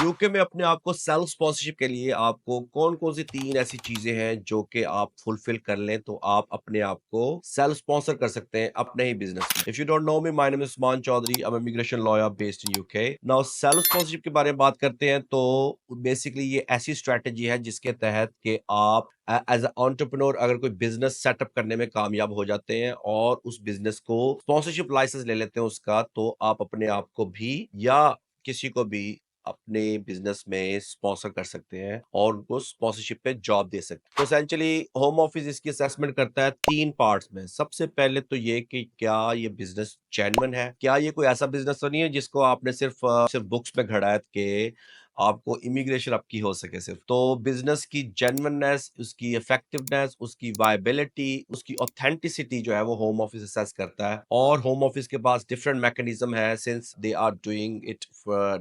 UK में अपने आप को सेल्फ स्पॉन्सरशिप के लिए आपको कौन-कौन सी 3 ऐसी चीज़ें हैं जो कि आप फुलफिल कर लें तो आप अपने आप को सेल्फ स्पॉन्सर कर सकते हैं अपने ही बिज़नेस में। If you don't know me, my name is Usman Chaudhry, I am a immigration lawyer based in UK. Now self sponsorship के बारे में बात करते हैं तो बेसिकली ये ऐसी स्ट्रैटेजी है जिसके तहत कि आप एज़ अ एंटरप्रेन्योर अगर कोई बिज़नेस सेटअप करने में कामयाब हो जाते हैं और उस बिज़नेस को स्पॉन्सरशिप लाइसेंस ले लेते हैं उसका, तो आप अपने आप को भी या किसी को भी अपने बिज़नेस में स्पॉन्सर कर सकते हैं और उनको स्पॉन्सरशिप पे जॉब दे सकते हैं। तो एसेंशियली होम ऑफिस इसकी असेसमेंट करता है 3 पार्ट्स में। सबसे पहले तो ये कि क्या ये बिज़नेस जेन्युइन है? क्या ये कोई ऐसा बिज़नेस तो नहीं है जिसको आपने सिर्फ़ बुक्स में घड़ा है कि आपको इमिग्रेशन आपकी हो सके सिर्फ़। तो बिज़नेस की जेन्युइननेस, उसकी इफेक्टिवनेस, उसकी वायबिलिटी, उसकी ऑथेंटिसिटी जो है वो होम ऑफिस असेस करता है और होम ऑफिस के पास डिफरेंट मैकेनिज्म है since they are doing it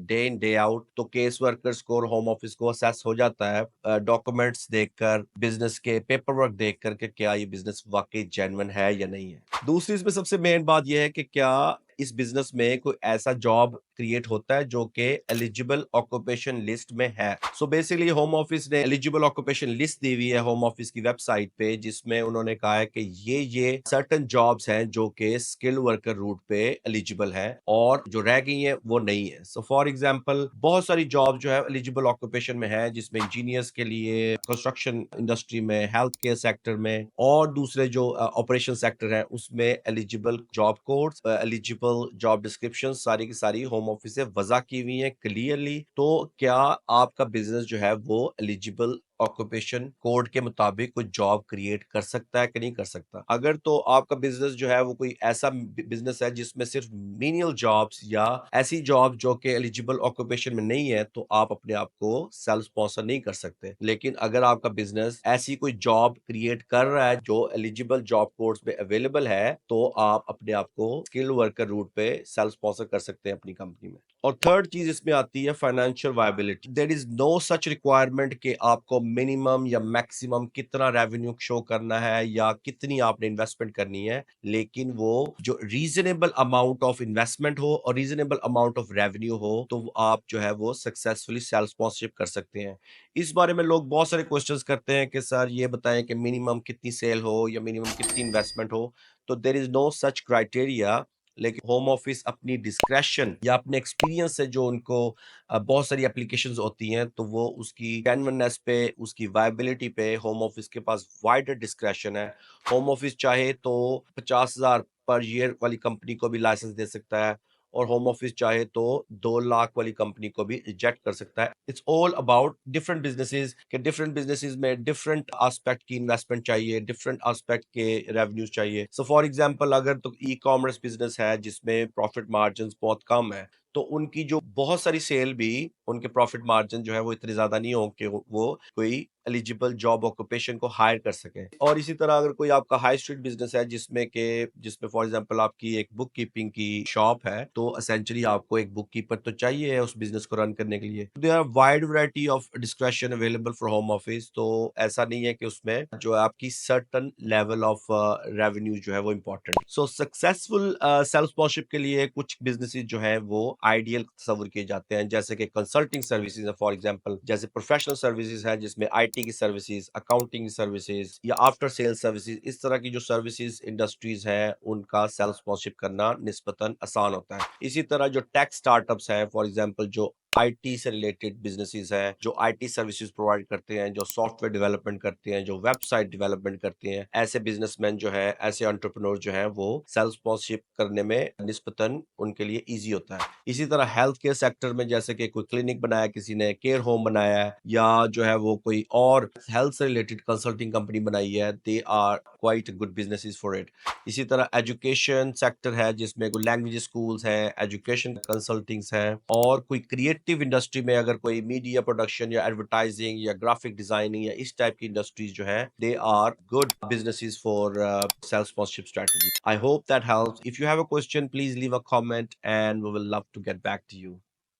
day in day out. तो केस वर्कर्स को और होम ऑफिस को असेस हो जाता है डॉक्यूमेंट्स देखकर, बिजनेस के पेपर वर्क देख कर के क्या ये बिजनेस वाकई जेन्युइन है या नहीं है। दूसरी इसमें सबसे मेन बात यह है कि क्या इस बिजनेस में कोई ऐसा जॉब क्रिएट होता है जो कि एलिजिबल ऑक्यूपेशन लिस्ट में है। सो बेसिकली होम ऑफिस ने एलिजिबल ऑक्यूपेशन लिस्ट दी हुई है होम ऑफिस की वेबसाइट पे, जिसमें उन्होंने कहा है कि ये सर्टेन जॉब्स हैं जो कि स्किल्ड वर्कर रूट पे एलिजिबल है और जो रह गई हैं वो नहीं है। सो फॉर एग्जांपल बहुत सारी जॉब जो है एलिजिबल ऑक्यूपेशन में है, जिसमें इंजीनियर्स के लिए, कंस्ट्रक्शन इंडस्ट्री में, हेल्थ केयर सेक्टर में और दूसरे जो ऑपरेशन सेक्टर है उसमें eligible job codes, eligible job description सारी की सारी होम ऑफिस से वजह की हुई है क्लियरली। तो क्या आपका बिजनेस जो है वो एलिजिबल ऑक्यूपेशन कोड के मुताबिक कोई जॉब क्रिएट कर सकता है कि नहीं कर सकता? अगर तो आपका बिजनेस जो है वो कोई ऐसा बिजनेस है जिसमें सिर्फ मीनियल जॉब्स या ऐसी जॉब जो कि एलिजिबल ऑक्यूपेशन में नहीं है, तो आप अपने आप को सेल्फ स्पॉन्सर नहीं कर सकते। लेकिन अगर आपका बिजनेस ऐसी कोई जॉब क्रिएट कर रहा है जो एलिजिबल जॉब कोड्स में अवेलेबल है, तो आप अपने आप को स्किल्ड वर्कर रूट पे सेल्फ स्पॉन्सर कर सकते हैं अपनी कंपनी में। और थर्ड चीज इसमें आती है financial viability. There is no such requirement कि आपको मिनिमम या मैक्सिमम कितना रेवेन्यू शो करना है या कितनी आपने इन्वेस्टमेंट करनी है, लेकिन वो जो रीजनेबल अमाउंट ऑफ इन्वेस्टमेंट हो और रीजनेबल अमाउंट ऑफ रेवेन्यू हो, तो आप जो है वो सक्सेसफुली सेल्फ स्पॉन्सरशिप कर सकते हैं। इस बारे में लोग बहुत सारे क्वेश्चंस करते हैं कि सर ये बताएं कि मिनिमम कितनी सेल हो या मिनिमम कितनी इन्वेस्टमेंट हो। तो there is no such criteria, लेकिन होम ऑफिस अपनी डिस्क्रेशन या अपने एक्सपीरियंस से जो उनको बहुत सारी एप्लीकेशंस होती हैं, तो वो उसकी जेन्युइननेस पे, उसकी वायबिलिटी पे होम ऑफिस के पास वाइडर डिस्क्रेशन है। होम ऑफिस चाहे तो 50,000 पर ईयर वाली कंपनी को भी लाइसेंस दे सकता है और होम ऑफिस चाहे तो 2 लाख वाली कंपनी को भी रिजेक्ट कर सकता है। It's all about different businesses के, डिफरेंट बिजनेसेस में डिफरेंट एस्पेक्ट की इन्वेस्टमेंट चाहिए, डिफरेंट एस्पेक्ट के रेवेन्यूज चाहिए। सो फॉर एग्जांपल अगर तो ई कॉमर्स बिजनेस है जिसमें प्रॉफिट मार्जिन बहुत कम है, तो उनकी जो बहुत सारी सेल भी, उनके प्रॉफिट मार्जिन जो है वो इतने ज्यादा नहीं हो कि वो कोई एलिजिबल जॉब ऑक्यूपेशन को हायर कर सके। और इसी तरह अगर कोई आपका हाई स्ट्रीट बिजनेस है जिसमें फॉर एग्जांपल आपकी एक बुक कीपिंग की शॉप है, तो एसेंशियली आपको एक बुक कीपर तो चाहिए है उस बिजनेस को रन करने के लिए। There are wide variety of description available for home office. तो ऐसा नहीं है कि उसमें जो है आपकी सर्टन लेवल ऑफ रेवेन्यू जो है वो important. So successful self sponsorship के लिए कुछ बिजनेसेस जो है वो आइडियल तस्वर किए जाते हैं, जैसे कि कंसल्टिंग सर्विसेज है फॉर एग्जांपल, जैसे प्रोफेशनल सर्विसेज है जिसमें आईटी की सर्विसेज, अकाउंटिंग की सर्विसेज या आफ्टर सेल सर्विसेज, इस तरह की जो सर्विसेज इंडस्ट्रीज है उनका सेल्फ स्पॉन्सरशिप करना निस्बतन आसान होता है। इसी तरह जो टेक स्टार्टअप्स हैं फॉर एग्जांपल, जो आईटी से रिलेटेड बिजनेसेस हैं, जो आईटी सर्विसेज प्रोवाइड करते हैं, जो सॉफ्टवेयर डेवलपमेंट करते हैं, जो वेबसाइट डेवलपमेंट करते हैं, ऐसे बिजनेसमैन जो है, ऐसे एंटरप्रेन्योर जो हैं, वो सेल्फ स्पॉन्सरशिप करने में निस्बतन उनके लिए ईजी होता है। इसी तरह हेल्थ केयर सेक्टर में, जैसे कि कोई क्लिनिक बनाया, किसी ने केयर होम बनाया है, या जो है वो कोई और हेल्थ से रिलेटेड कंसल्टिंग कंपनी बनाई है, they are quite good businesses for it. इसी तरह एजुकेशन सेक्टर है जिसमें कोई लैंग्वेज स्कूल्स हैं, एजुकेशन कंसल्टिंग्स हैं, और कोई क्रिएटिव इंडस्ट्री में अगर कोई मीडिया प्रोडक्शन या एडवर्टाइजिंग या ग्राफिक डिजाइनिंग या इस टाइप की इंडस्ट्रीज जो है, they are good businesses for self sponsorship strategy. I hope that helps. If you have a question, please leave a comment and we will love to get back to you.